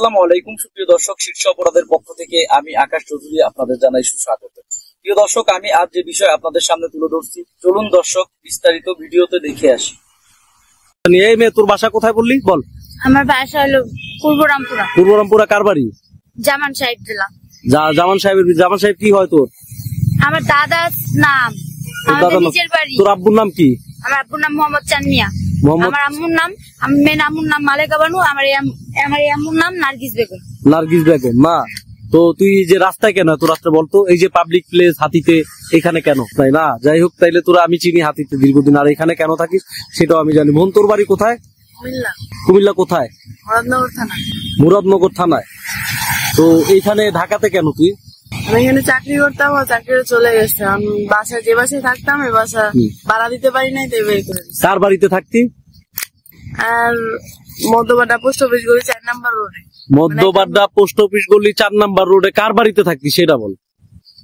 আসসালামু আলাইকুম সুপ্রিয় দর্শক, শীর্ষ অপরাধের পক্ষ থেকে আমি আকাশ চৌধুরী আপনাদের জানাই সুস্বাগত। প্রিয় দর্শক, আমি আজ যে বিষয় আপনাদের সামনে তুলে ধরছি, চলুন দর্শক বিস্তারিত ভিডিওতে দেখে আসি। এই মেয়ে, তোর বাসা কোথায় বললি? বল। আমার বাসা হলো পূর্বরামপুরা। পূর্বরামপুরা কার বাড়ি? জামান সাহেব জেলা। জামান সাহেব কি হয় তোর? আমার দাদার নাম। আমাদের নিজের বাড়ি। তোর আব্বুর নাম কি? আমার আব্বুর নাম মোহাম্মদ চান মিয়া। আমার আম্মুর নাম, আমার মেয়ের আম্মুর নাম মালেকা বানু। আমার আম্মুর নাম নার্গিস বেগম। নার্গিস বেগম। মা, তো তুই যে রাস্তায় কেন এত রাস্তা বলতো? এই যে পাবলিক প্লেস হাতিতে, এখানে কেন? তাই না, যাই হোক, তাইলে তোরা আমি চিনি হাতিতে দীর্ঘদিন, আর এখানে কেন থাকিস সেটাও আমি জানি। বোন, তোর বাড়ি কোথায়? কুমিল্লা। কোথায়? মুরাদনগর থানা। মুরাদনগর থানায়। তো এইখানে ঢাকাতে কেন তুই? আমি এখানে চাকরি করতাম, চাকরি চলে গেছে। আমি বাসায় যে বাসায় থাকতাম এই বাসা ভাড়া দিতে পারি নাই, তাই বের করে দিয়েছি। কার বাড়িতে থাকতি? আর মধ্যবাড্ডা পোস্ট অফিস গলি 4 নাম্বার রোডে। মধ্যবাড্ডা পোস্ট অফিস গলি 4 নাম্বার রোডে কার বাড়িতে থাকতি সেটা বল।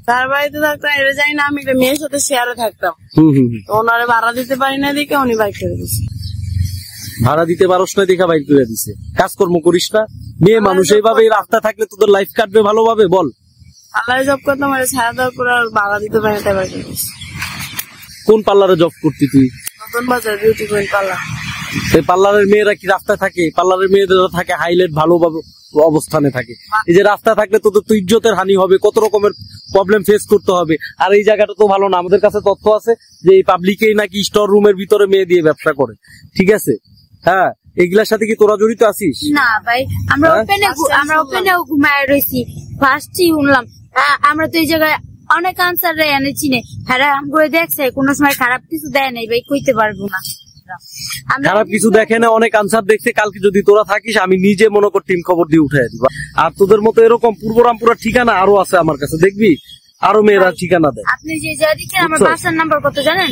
তার বাড়িতে থাকতাম, এটা জানি না, আমি একটা মেয়ের সাথে শেয়ারে থাকতাম। তো ওনারে ভাড়া দিতে পারি না দেখে উনি বাইক করে দিয়েছে। ভাড়া দিতে পারস না দেখা বাইক করে দিছে। কাজকর্ম করিস না, মেয়ে মানুষ, এইভাবে রাস্তায় থাকলে তোদের লাইফ কাটবে ভালোভাবে? বল। পার্লারে জব করতাম, ছাড়া দেওয়ার পর আর ভাড়া দিতে পারি না, তাই বাইক করে দিয়েছে। কোন পার্লারে জব করতি তুই? নতুন বাজার বিউটি পয়েন্ট পার্লার। এই পার্লারের মেয়েরা কি রাস্তায় থাকে? পার্লারের মেয়েদের থাকে হাইলাইট, ভালোভাবে অবস্থানে থাকে। এই যে রাস্তায় থাকলে তোদের তো ইজ্জতের হানি হবে, কত রকমের প্রবলেম ফেস করতে হবে। আর এই জায়গাটা তো ভালো না। আমাদের কাছে তথ্য আছে যে এই পাবলিকেই নাকি স্টোর রুমের ভিতরে মেয়ে দিয়ে ব্যবসা করে। ঠিক আছে, হ্যাঁ, এগুলার সাথে কি তোরা জড়িত আছিস? না ভাই, আমরা ওপেনেও ঘুমায় রয়েছি। ফার্স্টই শুনলাম। আমরা তো এই জায়গায় অনেক আনসার এনে চিনে, হ্যাঁ আমগুলো দেখছে, কোনো সময় খারাপ কিছু দেয় নাই ভাই, কইতে পারবো না। খারাপ কিছু দেখে না, অনেক আনসার দেখছে। কালকে যদি তোরা থাকিস, আমি নিজে মনে কর টিম খবর দিয়ে উঠে দিব। আর তোদের মতো এরকম পূর্বরামপুরার ঠিকানা আরো আছে আমার কাছে, দেখবি আরো মেয়েরা ঠিকানা দেয়। আপনি যে যা দিচ্ছেন, আমার বাসার নাম্বার কত জানেন?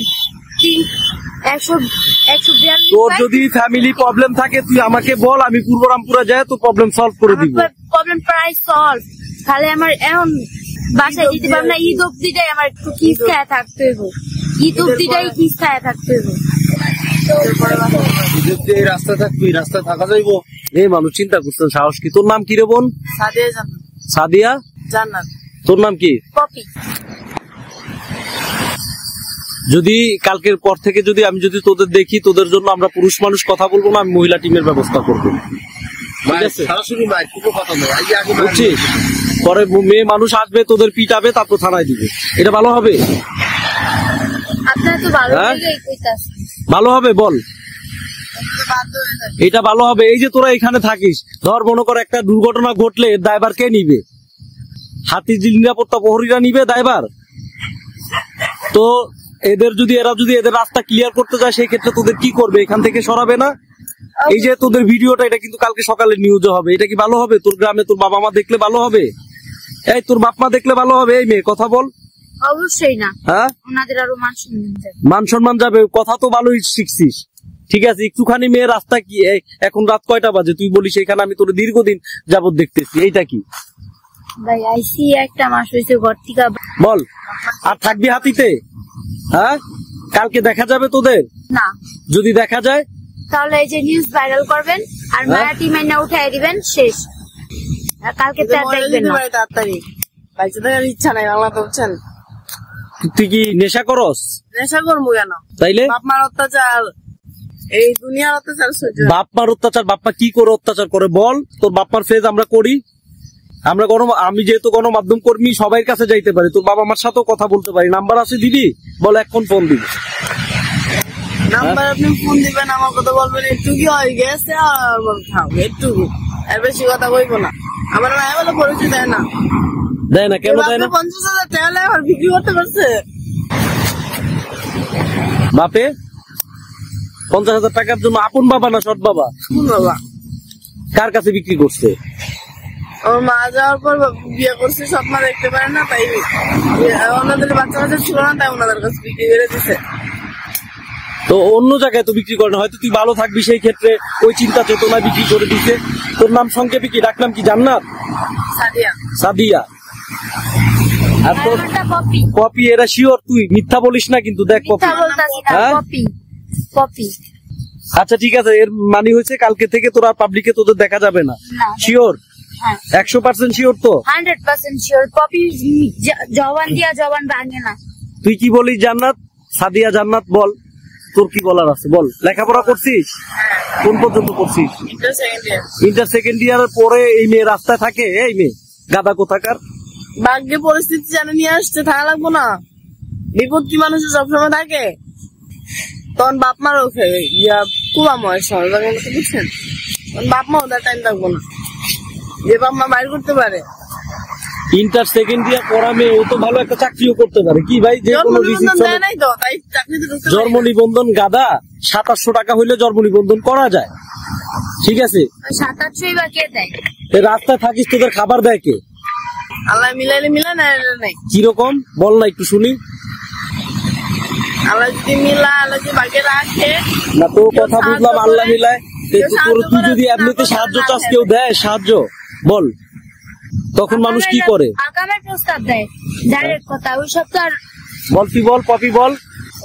142। তোর যদি ফ্যামিলি প্রবলেম থাকে তুই আমাকে বল, আমি পূর্বরামপুরা যাই তোর প্রবলেম সলভ করে দিব। প্রবলেম প্রায় সলভ। তাহলে আমার এখন বাসায় দিতে পারবো না। ঈদ অব্দিটাই আমার একটু কিস খায় থাকতে হইব। ঈদ অব্দিটাই কিস খায় থাকতে হইব। রাস্তা থাকবি, রাস্তায় থাকা যাইবো। এই মানুষ চিন্তা করছেন, সাহস কি? তোর নাম কি রে বোন? সাদিয়া জান্নাত। তোর নাম কি? পপি। যদি কালকের পর থেকে আমি যদি তোদের দেখি, তোদের জন্য আমরা পুরুষ মানুষ কথা বলবো না, আমি মহিলা টিমের ব্যবস্থা করবো। ঠিক আছে, বুঝছিস? পরে মেয়ে মানুষ আসবে, তোদের পিটাবে, তারপর থানায় দিবে। এটা ভালো হবে? আপনার তো ভালো হবে বল। এটা ভালো হবে। এই যে তোরা এখানে থাকিস, ধর মনে কর একটা দুর্ঘটনা ঘটলে এর দায়ভার কে নিবে? হাতি নিরাপত্তা প্রহরীরা নিবে দায়ভার। তো এরা যদি এদের রাস্তা ক্লিয়ার করতে যায়, সেই ক্ষেত্রে তোদের কি করবে? এখান থেকে সরাবে না? এই যে তোদের ভিডিওটা, এটা কিন্তু কালকে সকালে নিউজে হবে। এটা কি ভালো হবে? তোর গ্রামে তোর বাবা মা দেখলে ভালো হবে? এই তোর বাপ মা দেখলে ভালো হবে? এই মেয়ে কথা বল। অবশ্যই না। হ্যাঁ, ওনাদের আরো মান সম্মান যাবে। কথা তো ভালোই শিখছিস, ঠিক আছে। একটুখানি মেয়ে রাস্তা কি? এখন রাত কয়টা বাজে? তুই বলিস এখানে আমি তোর দীর্ঘদিন যাবত দেখতেছি। এইটা কি ভাই? আইসি একটা মাস হয়েছে ঘর থেকে। বল, আর থাকবি হাতিতে? হ্যাঁ, কালকে দেখা যাবে তোদের না? যদি দেখা যায় তাহলে এই যে নিউজ ভাইরাল করবেন আর মারাঠি মাইনা উঠাই দিবেন, শেষ। কালকে তো দেখবেন না। তাড়াতাড়ি বাইচে থাকার ইচ্ছা নাই, বাংলা বলছেন। তুই কি নেশা করস? নেশা করবো কেন? তাইলে বাপ মার অত্যাচার, এই দুনিয়ার অত্যাচার সহ্য। বাপ মার অত্যাচার? বাপ্পা কি করে অত্যাচার করে বল? তোর বাপ্পার ফেজ আমরা করি। আমি যেহেতু গণমাধ্যম কর্মী, সবাই কাছে যাইতে পারি, তোর বাবা মার সাথেও কথা বলতে পারি। নাম্বার আছে দিবি? বল, এখন ফোন দিবি। নাম্বার আপনি ফোন দিবেন, আমার কথা বলবেন, একটু কি হয়ে গেছে একটু, এর বেশি কথা কইবো না। আমার মায়ের বলে পরিচয় দেয় না। দেয় না কেন? দেয় না। 50,000 টাকা আমার বিক্রি করতে পারছে বাপে। 50,000 টাকার জন্য আপন বাবা না সৎ বাবা? বাবা। কার কাছে বিক্রি করছে? আমার মা যাওয়ার পর বিয়ে করছে, সব মা দেখতে পারে না, তাই ওনাদের বাচ্চা ছিল না, তাই ওনাদের কাছে বিক্রি করে দিছে। তো অন্য জায়গায় তো বিক্রি করে না, হয়তো তুই ভালো থাকবি সেই ক্ষেত্রে ওই চিন্তা চেতনা বিক্রি করে দিছে। তোর নাম সংক্ষেপে কি ডাকলাম? কি জান্নাত? সাদিয়া। আর তোর পপি। এরা শিওর? তুই মিথ্যা বলিস না কিন্তু? দেখ পপি, আচ্ছা ঠিক আছে, এর মানে হয়েছে কালকে থেকে তোরা পাবলিকে তোদের দেখা যাবে না। শিওর? হ্যাঁ 100% শিওর তো? 100% শিওর। পপি জবান দিয়া জবান ভাঙে না। তুই কি বলিস জান্নাত? সাদিয়া জান্নাত বল, তোর কি বলার আছে বল। লেখাপড়া করছিস? কোন পর্যন্ত করছিস? Inter second year. Inter second ইয়ারের পরে এই মেয়ে রাস্তায় থাকে? এই মেয়ে গাদা কোথাকার। ভাগ্যে পরিস্থিতি জানে নিয়ে আসছে, থাকা লাগবো না। বিপদ কি মানুষের সবসময় থাকে? তখন বাপ মার ওকে কুলাময় সময় বুঝছেন, তখন বাপ মা ওদের টাইম থাকবো না, যে বাপ মা বাইর করতে পারে। ইন্টার সেকেন্ড ইয়ার পড়া মেয়ে, ও তো ভালো একটা চাকরিও করতে পারে। কি ভাই, যে জন্ম কোনো নিবন্ধন দেয় নাই তো, তাই চাকরিতে ঢুকতে পারে জন্ম না। নিবন্ধন গাদা 2700 টাকা হইলে জন্ম নিবন্ধন করা যায়, ঠিক আছে? 7-8 বা কে দেয়? এই রাস্তায় থাকিস, তোদের খাবার দেয় কে? আল্লাহ মিলাইলে মিলে না নাই, কিরকম বল না একটু শুনি। আল্লাহ যদি মিলা, আল্লাহ যদি ভাগ্যে রাখে। না তো কথা বুঝলাম, আল্লাহ মিলায়। কেউ সাহায্য তুই করে, যদি না এমনিতে করে, সাহায্য না চাস, করে। কেউ দেয় সাহায্য বল, তখন মানুষ কি করে? আকামের প্রস্তাব দেয়, ডাইরেক্ট কথা। ওইসব তো আর বল, কি বল পপি বল,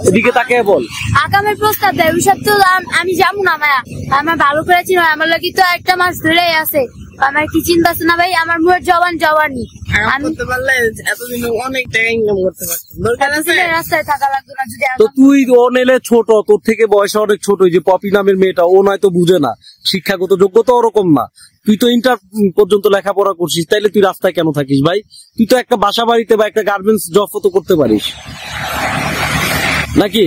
এদিকে তাকে বল। আকামের প্রস্তাব দেয়, ওইসব তো আমি যাবো না মায়া। আমার ভালো করে চিনো, আমার লাগি তো একটা মাস ধরেই আছে। আমার কি চিন্তা আছে না ভাই? আমার মুখের জবানি আরাম আমি করতে পারলে এতদিন অনেক টাকা ইনকাম করতে পারতাম। দরকার আছে এতদিনে রাস্তায় থাকা লাগতো না যদি তো তুই ও নেলে ছোট, তোর থেকে বয়সে অনেক ছোট। ওই যে পপি নামের মেয়েটা, ও নয়তো বুঝে না, শিক্ষাগত যোগ্যতা ওরকম না। তুই তো ইন্টার পর্যন্ত লেখাপড়া করছিস, তাইলে তুই রাস্তায় কেন থাকিস ভাই? তুই তো একটা বাসা বাড়িতে বা একটা গার্মেন্টস জব তো করতে পারিস নাকি?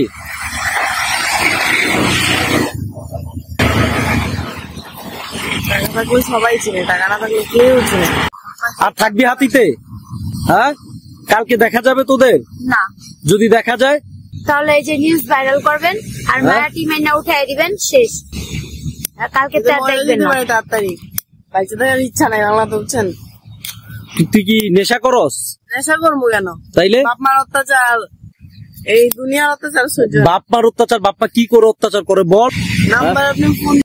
টাকা থাকলে সবাই চিনে, টাকা না থাকলে কেউ চিনে না। আর থাকবি হাতিতে? হ্যাঁ, কালকে দেখা যাবে তোদের? না, যদি দেখা যায় তাহলে এই যে নিউজ ভাইরাল করবেন আর মায়া টিমে না উঠাই দিবেন, শেষ। আর কালকে তো আর মরে দেখবেন যেতে না। পারে তাড়াতাড়ি, বাইচে থাকার ইচ্ছা নাই। বাংলা তো বুঝছেন, তুই কি নেশা করস? নেশা করবো কেন? তাইলে বাপ মার অত্যাচার, এই দুনিয়ার অত্যাচার সহ্য হয় না। বাপ মার অত্যাচার, বাপ্পা কি করে অত্যাচার করে বল? নাম্বার আপনি ফোন